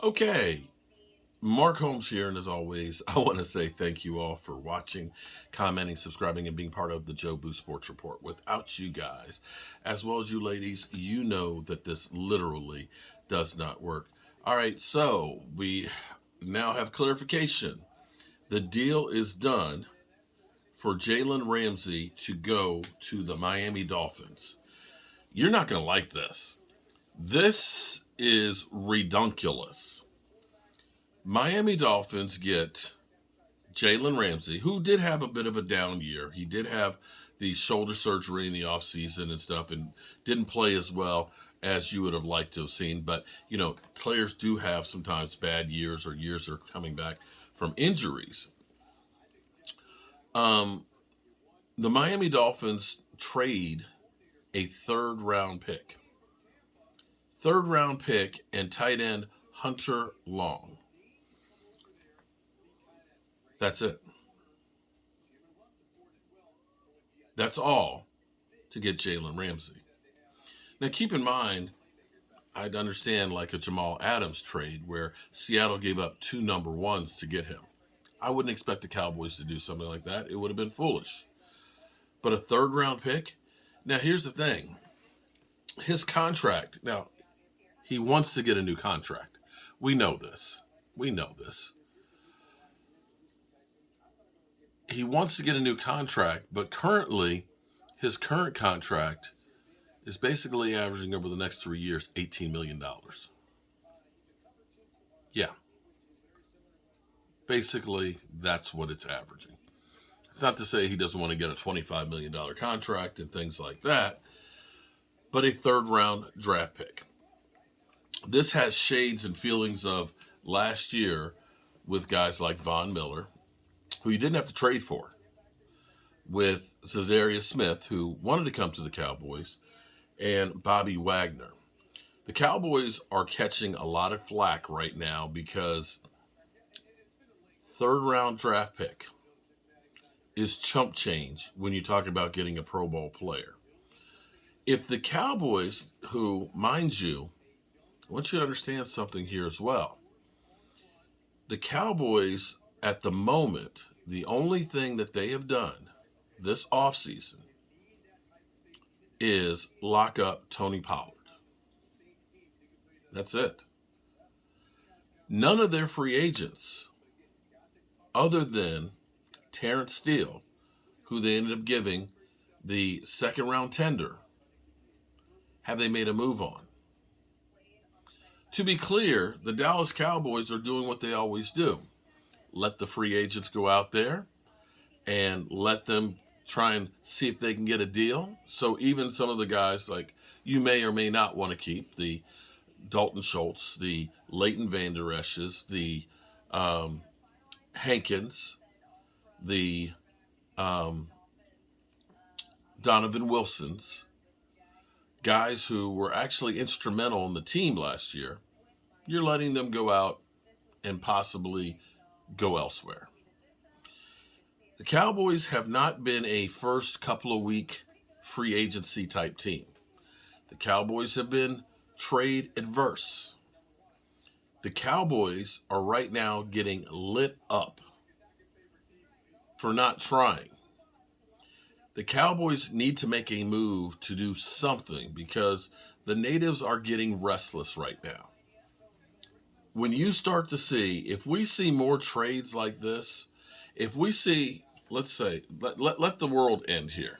Okay, Mark Holmes here, and as always, I want to say thank you all for watching, commenting, subscribing, and being part of the Joe Boo Sports Report. Without you guys, as well as you ladies, you know that this literally does not work. All right, so we now have clarification. The deal is done for Jalen Ramsey to go to the Miami Dolphins. You're not going to like this. This is redunculous. Miami Dolphins get Jalen Ramsey, who did have a bit of a down year. He did have the shoulder surgery in the offseason and stuff and didn't play as well as you would have liked to have seen. But, players do have sometimes bad years or years are coming back from injuries. Um, the Miami Dolphins trade a third round pick. Third round pick and tight end Hunter Long. That's it. That's all to get Jalen Ramsey. Now, keep in mind, I'd understand like a Jamal Adams trade where Seattle gave up two number ones to get him. I wouldn't expect the Cowboys to do something like that. It would have been foolish. But a third round pick? Now, here's the thing his contract, now, he wants to get a new contract. We know this. We know this. He wants to get a new contract, but currently, his current contract is basically averaging over the next 3 years $18 million. Yeah, basically, that's what it's averaging. It's not to say he doesn't want to get a $25 million contract and things like that, but a third round draft pick. This has shades and feelings of last year with guys like Von Miller, who you didn't have to trade for, with Cesaria Smith, who wanted to come to the Cowboys, and Bobby Wagner. The Cowboys are catching a lot of flack right now because third round draft pick is chump change when you talk about getting a Pro Bowl player. If the Cowboys, who, mind you, I want you to understand something here as well. The Cowboys, at the moment, the only thing that they have done this offseason is lock up Tony Pollard. That's it. None of their free agents, other than Terrence Steele, who they ended up giving the second round tender, have they made a move on. To be clear, the Dallas Cowboys are doing what they always do. Let the free agents go out there and let them try and see if they can get a deal. So even some of the guys like you may or may not want to keep, the Dalton Schultz, the Leighton Vander Esch's, the Hankins, the Donovan Wilsons, guys who were actually instrumental in the team last year, you're letting them go out and possibly go elsewhere. The Cowboys have not been a first couple of week free agency type team. The Cowboys have been trade adverse. The Cowboys are right now getting lit up for not trying. The Cowboys need to make a move to do something because the natives are getting restless right now. When you start to see, if we see more trades like this, if we see, let's say, let the world end here.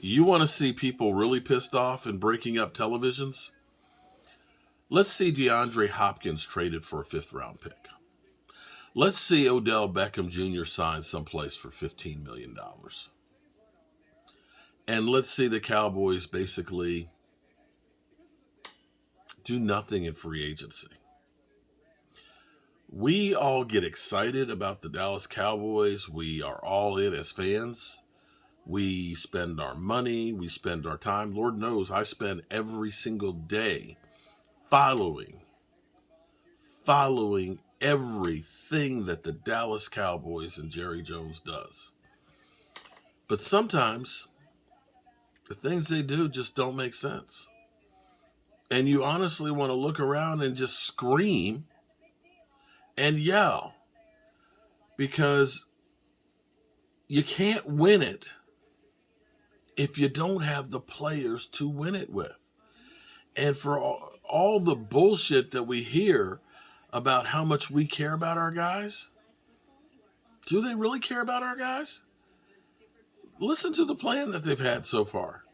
You want to see people really pissed off and breaking up televisions? Let's see DeAndre Hopkins traded for a fifth round pick. Let's see Odell Beckham Jr. signed someplace for $15 million. And let's see the Cowboys basically do nothing in free agency. We all get excited about the Dallas Cowboys. We are all in as fans. We spend our money. We spend our time. Lord knows I spend every single day following everything that the Dallas Cowboys and Jerry Jones does. But sometimes the things they do just don't make sense. And you honestly want to look around and just scream and yell because you can't win it if you don't have the players to win it with. And for all the bullshit that we hear about how much we care about our guys, do they really care about our guys? Listen to the plan that they've had so far.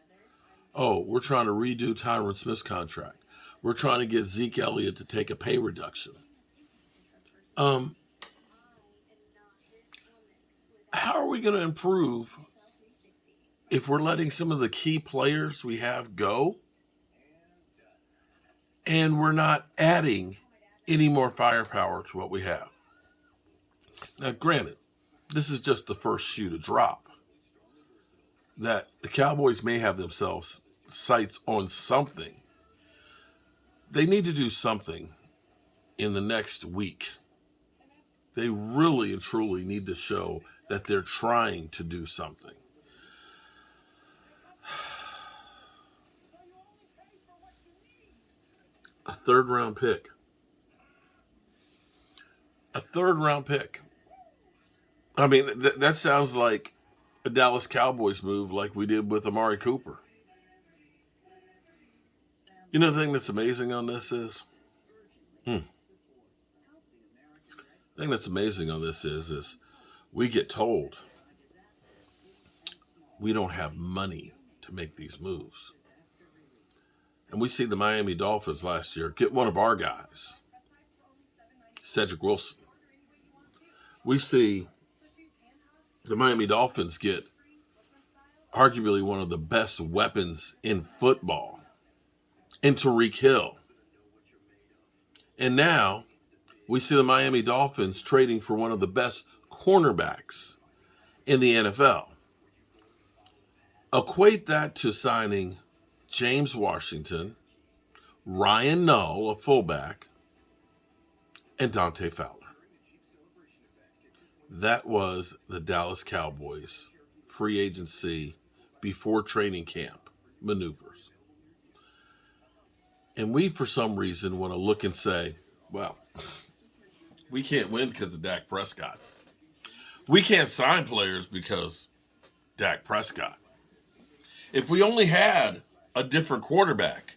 Oh, we're trying to redo Tyron Smith's contract. We're trying to get Zeke Elliott to take a pay reduction. How are we going to improve if we're letting some of the key players we have go and we're not adding any more firepower to what we have? Now, granted, this is just the first shoe to drop. That the Cowboys may have themselves sights on something. They need to do something in the next week. They really and truly need to show that they're trying to do something. A third round pick. A third round pick. I mean, that sounds like a Dallas Cowboys move like we did with Amari Cooper. You know, the thing that's amazing on this is, the thing that's amazing on this is we get told we don't have money to make these moves. And we see the Miami Dolphins last year get one of our guys, Cedric Wilson. We see the Miami Dolphins get arguably one of the best weapons in football, in Tyreek Hill. And now we see the Miami Dolphins trading for one of the best cornerbacks in the NFL. Equate that to signing James Washington, Ryan Null, a fullback, and Dante Fowler. That was the Dallas Cowboys free agency before training camp maneuvers. And we, for some reason, want to look and say, well, we can't win because of Dak Prescott. We can't sign players because Dak Prescott. If we only had a different quarterback,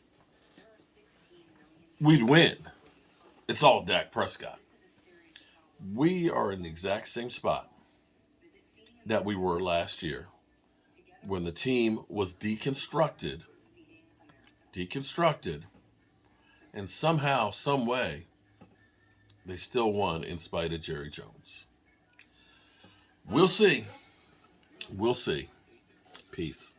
we'd win. It's all Dak Prescott. We are in the exact same spot that we were last year when the team was deconstructed, and somehow, some way, they still won in spite of Jerry Jones. We'll see. Peace.